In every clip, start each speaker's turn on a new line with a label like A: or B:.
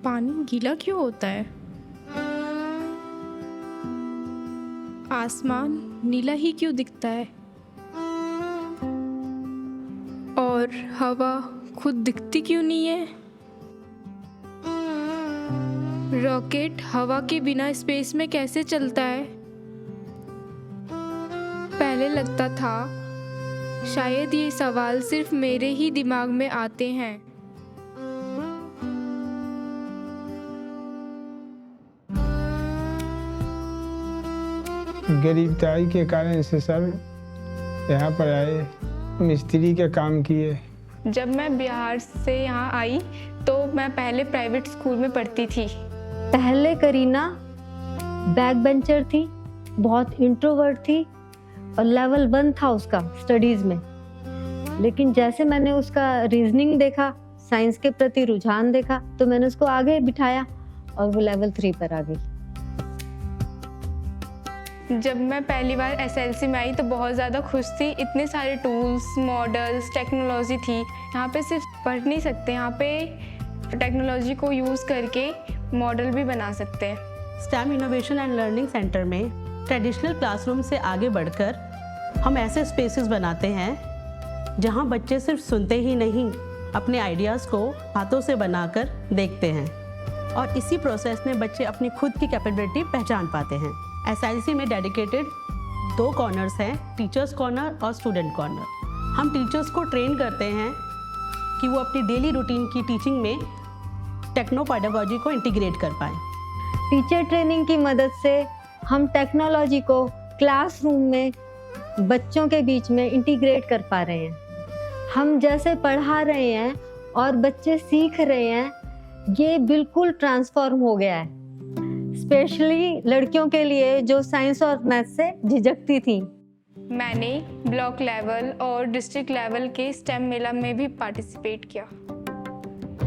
A: पानी गीला क्यों होता है? आसमान नीला ही क्यों दिखता है? और हवा खुद दिखती क्यों नहीं है? रॉकेट हवा के बिना स्पेस में कैसे चलता है? पहले लगता था शायद ये सवाल सिर्फ मेरे ही दिमाग में आते हैं।
B: गरीबताई के कारण से सब यहाँ पर आए, मिस्त्री के काम किए।
A: जब मैं बिहार से यहाँ आई तो मैं पहले प्राइवेट स्कूल में पढ़ती थी।
C: पहले करीना बैक बेंचर थी, बहुत इंट्रोवर्ट थी और लेवल 1 था उसका स्टडीज में। लेकिन जैसे मैंने उसका रीजनिंग देखा, साइंस के प्रति रुझान देखा, तो मैंने उसको आगे बिठाया और वो लेवल 3 पर आ गई।
A: जब मैं पहली बार एसएलसी में आई तो बहुत ज़्यादा खुश थी। इतने सारे टूल्स, मॉडल्स, टेक्नोलॉजी थी। यहाँ पे सिर्फ पढ़ नहीं सकते, यहाँ पे टेक्नोलॉजी को यूज़ करके मॉडल भी बना सकते हैं।
D: Stem innovation and learning centre में ट्रेडिशनल क्लासरूम से आगे बढ़कर हम ऐसे स्पेसेस बनाते हैं जहाँ बच्चे सिर्फ सुनते ही नहीं, अपने आइडियाज़ को हाथों से बनाकर देखते हैं और इसी प्रोसेस में बच्चे अपनी खुद की कैपेबिलिटी पहचान पाते हैं। एसआईसी में डेडिकेटेड 2 कॉर्नर्स हैं, टीचर्स कॉर्नर और स्टूडेंट कॉर्नर। हम टीचर्स को ट्रेन करते हैं कि वो अपनी डेली रूटीन की टीचिंग में टेक्नो पेडागोजी को इंटीग्रेट कर पाएँ।
C: टीचर ट्रेनिंग की मदद से हम टेक्नोलॉजी को क्लासरूम में बच्चों के बीच में इंटीग्रेट कर पा रहे हैं। हम जैसे पढ़ा रहे हैं और बच्चे सीख रहे हैं, ये बिल्कुल ट्रांसफॉर्म हो गया है, स्पेशली लड़कियों के लिए जो साइंस और मैथ से झिझकती थी।
A: मैंने ब्लॉक लेवल और डिस्ट्रिक्ट लेवल के स्टेम मेला में भी पार्टिसिपेट किया।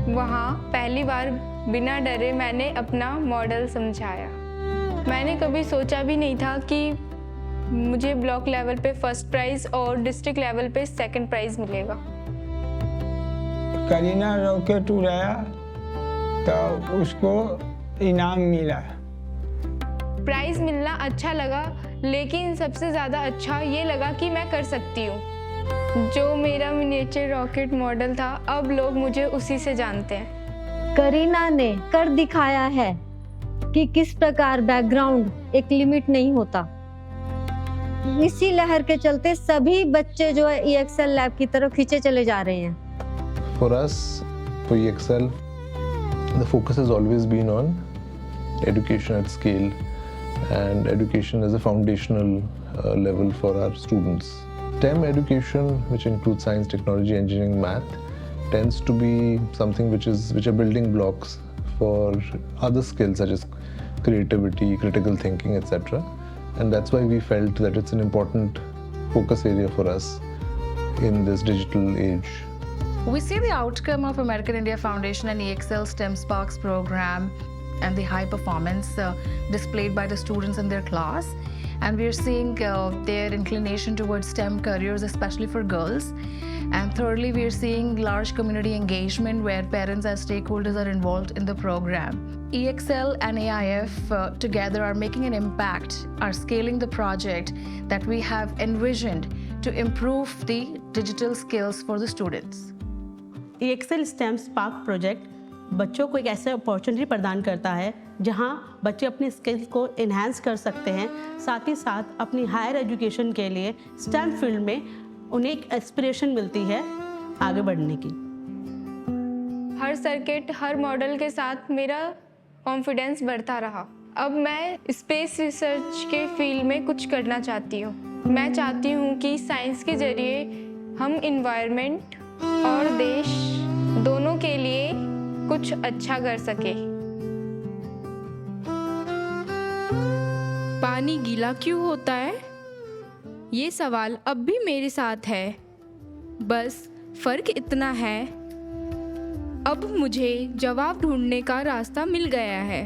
A: वहाँ पहली बार बिना डरे मैंने अपना मॉडल समझाया। मैंने कभी सोचा भी नहीं था कि मुझे ब्लॉक लेवल पे फर्स्ट प्राइज़ और डिस्ट्रिक्ट लेवल पे सेकंड प्राइज़ मिलेगा।
B: करीना रॉकेट उड़ाया तो उसको इनाम मिला।
A: प्राइज़ मिलना अच्छा लगा, लेकिन सबसे ज़्यादा अच्छा ये लगा कि मैं कर सकती हूँ। जो मेरा मिनिएचर रॉकेट मॉडल था, अब लोग मुझे उसी से जानते हैं।
C: करीना ने कर दिखाया है कि किस प्रकार बैकग्राउंड एक लिमिट नहीं होता। इसी लहर के चलते सभी बच्चे जो है EXL लैब की तरफ खींचे चले जा रहे हैं।
E: For us, for EXL, the focus has always been on education at scale and education as a foundational level for our students. STEM education, which includes science, technology, engineering, math, tends to be something which are building blocks for other skills such as creativity, critical thinking, etc. And that's why we felt that it's an important focus area for us in this digital age.
F: We see the outcome of American India Foundation and EXL STEM Sparks program and the high performance displayed by the students in their class. And we're seeing their inclination towards STEM careers, especially for girls. And thirdly, we're seeing large community engagement where parents as stakeholders are involved in the program. EXL and AIF together are making an impact, are scaling the project that we have envisioned to improve the digital skills for the students.
D: EXL STEM Spark project बच्चों को एक ऐसा opportunity प्रदान करता है जहां बच्चे अपने स्किल्स को इन्हांस कर सकते हैं, साथ ही साथ अपनी हायर एजुकेशन के लिए स्टेम फील्ड में उन्हें एक एस्पिरेशन मिलती है आगे बढ़ने की।
A: हर सर्किट, हर मॉडल के साथ मेरा कॉन्फिडेंस बढ़ता रहा। अब मैं स्पेस रिसर्च के फील्ड में कुछ करना चाहती हूँ। मैं चाहती हूँ कि साइंस के जरिए हम इन्वायरमेंट और देश दोनों के लिए कुछ अच्छा कर सके। पानी गीला क्यों होता है? ये सवाल अब भी मेरे साथ है। बस फर्क इतना है, अब मुझे जवाब ढूंढने का रास्ता मिल गया है।